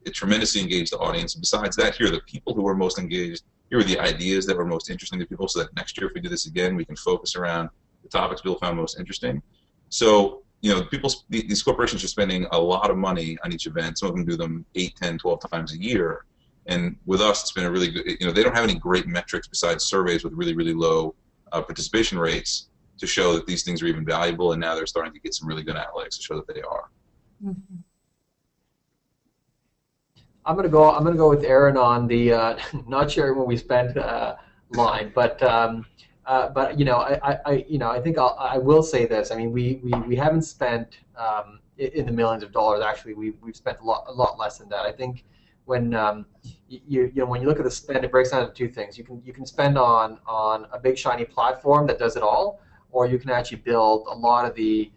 a tremendously engaged audience. And besides that, here are the people who were most engaged. Here are the ideas that were most interesting to people, so that next year, if we do this again, we can focus around the topics people found most interesting. So, these corporations are spending a lot of money on each event. Some of them do them 8, 10, 12 times a year. And with us, it's been a really good, they don't have any great metrics besides surveys with really, really low participation rates to show that these things are even valuable. And now they're starting to get some really good analytics to show that they are. Mm-hmm. I'm gonna go with Aaron on the not sharing what we spent line, but I think I will say this. I mean, we haven't spent in the millions of dollars. Actually, we've spent a lot less than that. I think when when you look at the spend, it breaks down into two things. You can spend on a big shiny platform that does it all, or you can actually build a lot of the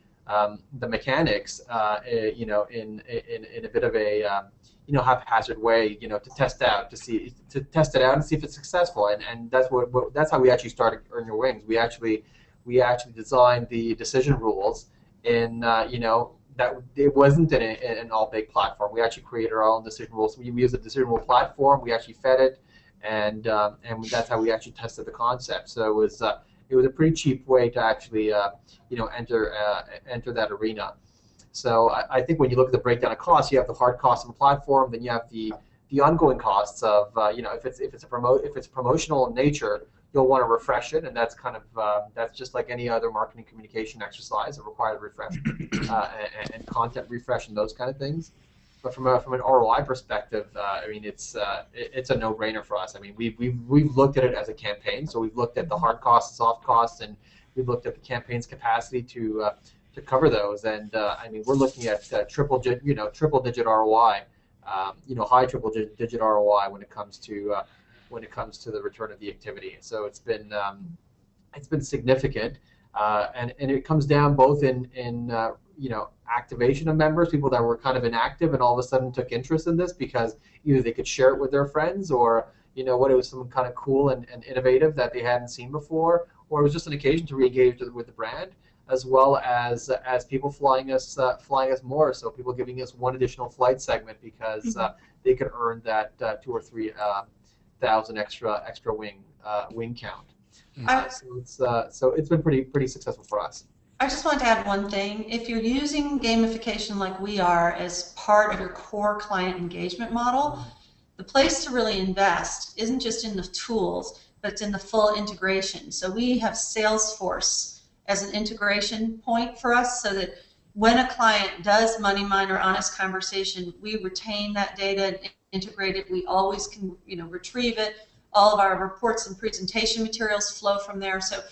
mechanics in a bit of a haphazard way, to test it out and see if it's successful, and that's how we actually started Earn Your Wings. We actually designed the decision rules in that it wasn't an all big platform. We actually created our own decision rules. We used a decision rule platform. We actually fed it, and that's how we actually tested the concept. So it was a pretty cheap way to actually enter that arena. So I think when you look at the breakdown of costs, you have the hard costs of the platform, then you have the ongoing costs of if it's promotional in nature, you'll want to refresh it, and that's kind of that's just like any other marketing communication exercise. It requires refresh and content refresh and those kind of things. But from an ROI perspective, I mean it's a no-brainer for us. I mean we've looked at it as a campaign, so we've looked at the hard costs, soft costs, and we've looked at the campaign's capacity to cover those, and I mean we're looking at triple digit ROI, high triple digit ROI when it comes to the return of the activity. So it's been significant, and it comes down both in activation of members, people that were kind of inactive and all of a sudden took interest in this because either they could share it with their friends, or it was something kind of cool and innovative that they hadn't seen before, or it was just an occasion to re-engage with the brand, as well as people flying us more. So people giving us one additional flight segment because they could earn that 2,000 or 3,000 extra wing count. So it's been pretty successful for us. I just want to add one thing. If you're using gamification like we are as part of your core client engagement model, the place to really invest isn't just in the tools, but it's in the full integration. So we have Salesforce as an integration point for us, so that when a client does money mine or honest conversation, we retain that data and integrate it. We always can, retrieve it. All of our reports and presentation materials flow from there. So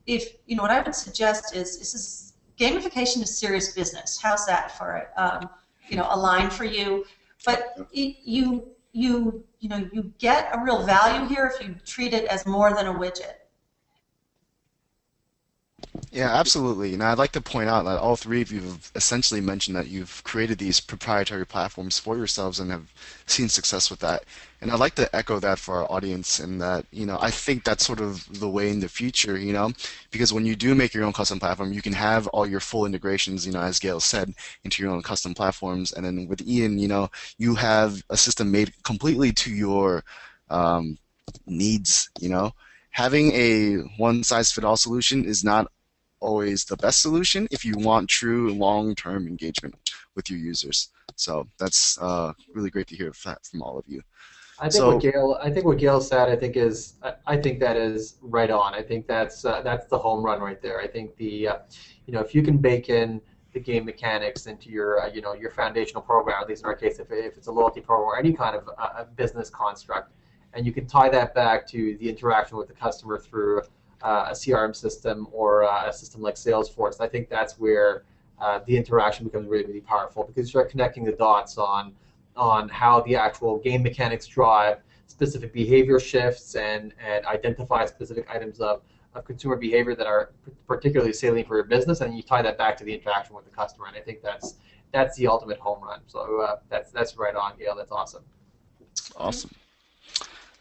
if, what I would suggest is, gamification is serious business. How's that for a line for you? But you get a real value here if you treat it as more than a widget. Yeah, absolutely. And I'd like to point out that all three of you have essentially mentioned that you've created these proprietary platforms for yourselves and have seen success with that. And I'd like to echo that for our audience, and that, I think that's sort of the way in the future, because when you do make your own custom platform, you can have all your full integrations, as Gail said, into your own custom platforms. And then with Ian, you have a system made completely to your needs, Having a one-size-fit-all solution is not always the best solution if you want true long-term engagement with your users. So that's really great to hear that from all of you. I think what Gail said, I think that is right on. I think that's the home run right there. I think if you can bake in the game mechanics into your your foundational program, at least in our case, if it's a loyalty program or any kind of a business construct, and you can tie that back to the interaction with the customer through a CRM system or a system like Salesforce, I think that's where the interaction becomes really, really powerful, because you start connecting the dots on how the actual game mechanics drive specific behavior shifts and identify specific items of consumer behavior that are particularly salient for your business, and you tie that back to the interaction with the customer. And I think that's the ultimate home run. So that's right on, Gail. That's awesome. Awesome.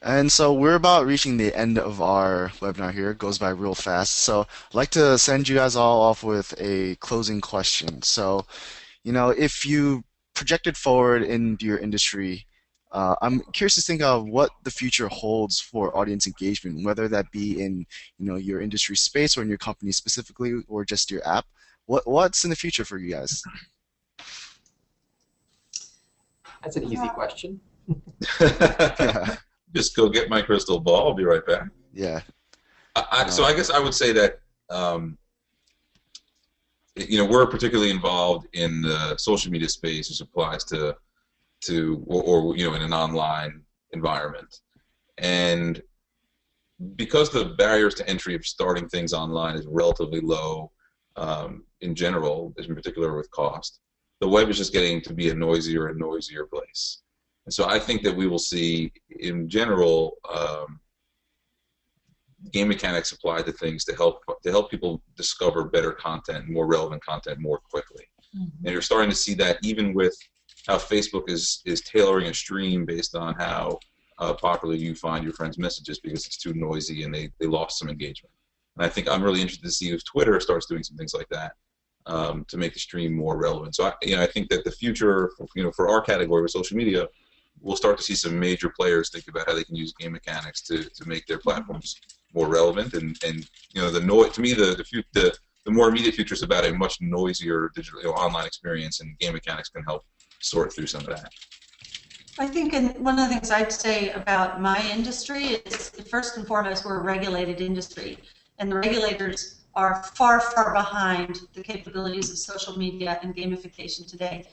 And so we're about reaching the end of our webinar here. It goes by real fast. So I'd like to send you guys all off with a closing question. So, if you projected forward into your industry, I'm curious to think of what the future holds for audience engagement, whether that be in your industry space or in your company specifically, or just your app. What's in the future for you guys? That's an easy question. Just go get my crystal ball. I'll be right back. Yeah. So I guess I would say that we're particularly involved in the social media space, which applies to or in an online environment, and because the barriers to entry of starting things online is relatively low in general, in particular with cost, the web is just getting to be a noisier and noisier place. And so I think that we will see, in general, game mechanics applied to things to help people discover better content, more relevant content, more quickly. Mm-hmm. And you're starting to see that even with how Facebook is tailoring a stream based on how popular you find your friends' messages, because it's too noisy and they lost some engagement. And I think I'm really interested to see if Twitter starts doing some things like that to make the stream more relevant. So I think that the future, for our category with social media, we'll start to see some major players think about how they can use game mechanics to make their platforms more relevant. And the noise, to me, the more immediate future is about a much noisier digital online experience, and game mechanics can help sort through some of that. I think one of the things I'd say about my industry is, first and foremost, we're a regulated industry, and the regulators are far, far behind the capabilities of social media and gamification today.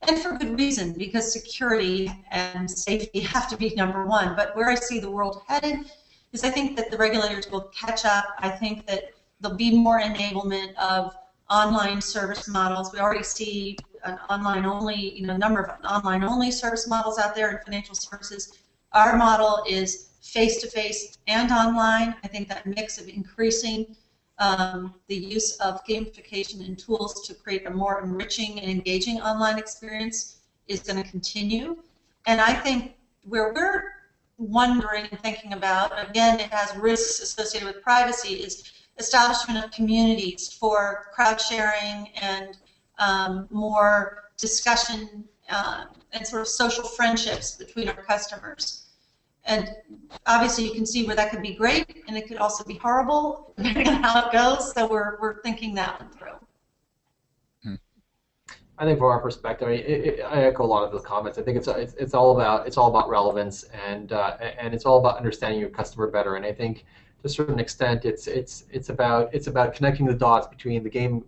And for good reason, because security and safety have to be number one. But where I see the world headed is, I think that the regulators will catch up. I think that there'll be more enablement of online service models. We already see an online-only, number of online-only service models out there in financial services. Our model is face-to-face and online. I think that mix of increasing the use of gamification and tools to create a more enriching and engaging online experience is going to continue. And I think where we're wondering and thinking about, again, it has risks associated with privacy, is establishment of communities for crowd sharing and more discussion and sort of social friendships between our customers. And obviously you can see where that could be great, and it could also be horrible, depending on how it goes. So we're thinking that one through. I think from our perspective, I echo a lot of those comments. I think it's all about relevance, and it's all about understanding your customer better. And I think to a certain extent, it's about connecting the dots between the game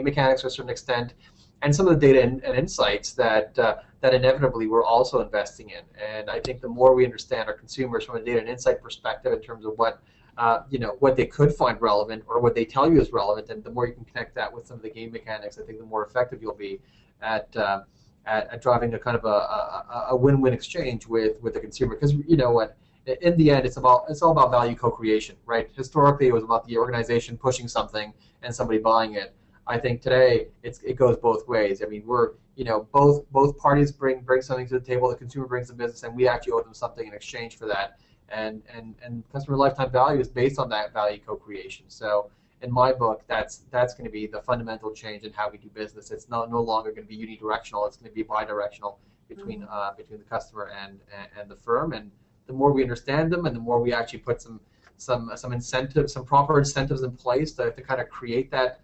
mechanics to a certain extent, and some of the data and insights that inevitably we're also investing in. And I think the more we understand our consumers from a data and insight perspective in terms of what they could find relevant or what they tell you is relevant, and the more you can connect that with some of the game mechanics, I think the more effective you'll be at driving a kind of a win-win exchange with the consumer. Because you know what, in the end, it's all about value co-creation, right? Historically, it was about the organization pushing something and somebody buying it. I think today it goes both ways. I mean, both parties bring something to the table. The consumer brings the business, and we actually owe them something in exchange for that. And customer lifetime value is based on that value co-creation. So in my book, that's going to be the fundamental change in how we do business. It's no longer going to be unidirectional. It's going to be bidirectional between the customer and the firm. And the more we understand them, and the more we actually put some incentives, some proper incentives in place to kind of create that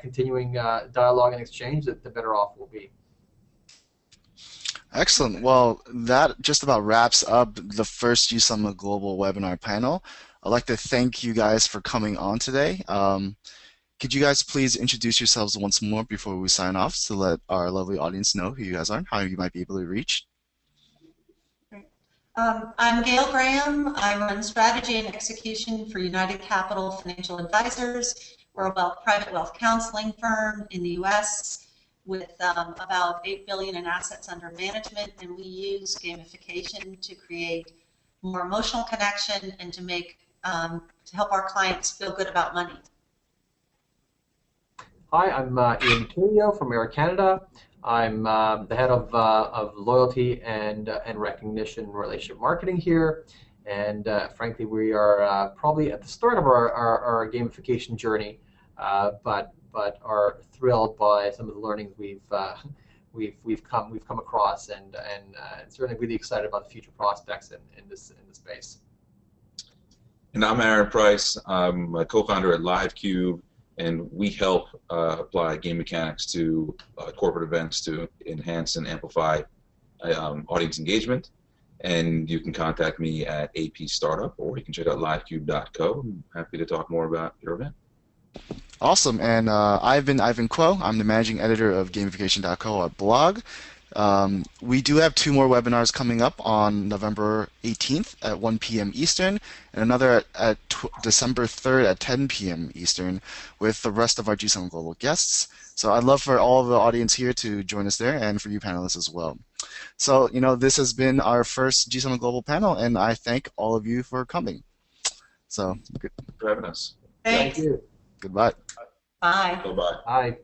continuing dialogue and exchange, the better off we'll be. Excellent. Well, that just about wraps up the first GSummit Global Webinar panel. I'd like to thank you guys for coming on today. Could you guys please introduce yourselves once more before we sign off to let our lovely audience know who you guys are and how you might be able to reach? I'm Gail Graham. I run strategy and execution for United Capital Financial Advisors. We're a private wealth counseling firm in the U.S. with about $8 billion in assets under management, and we use gamification to create more emotional connection and to help our clients feel good about money. Hi, I'm Ian Tulio from Air Canada. I'm the head of loyalty and recognition relationship marketing here, and frankly, we are probably at the start of our gamification journey, but are thrilled by some of the learnings we've come across, and certainly really excited about the future prospects in this space. And I'm Aaron Price. I'm a co-founder at Livecube, and we help apply game mechanics to corporate events to enhance and amplify audience engagement. And you can contact me at AP Startup, or you can check out livecube.co. I'm happy to talk more about your event. Awesome. And I've been Ivan Kuo. I'm the managing editor of gamification.co, our blog. We do have 2 more webinars coming up on November 18th at 1 p.m. Eastern, and another at December 3rd at 10 p.m. Eastern with the rest of our GSummit Global guests. So I'd love for all of the audience here to join us there, and for you panelists as well. So, this has been our first GSummit Global panel, and I thank all of you for coming. So, good. For having us. Thanks. Thank you. Goodbye. Bye. Bye-bye. Bye.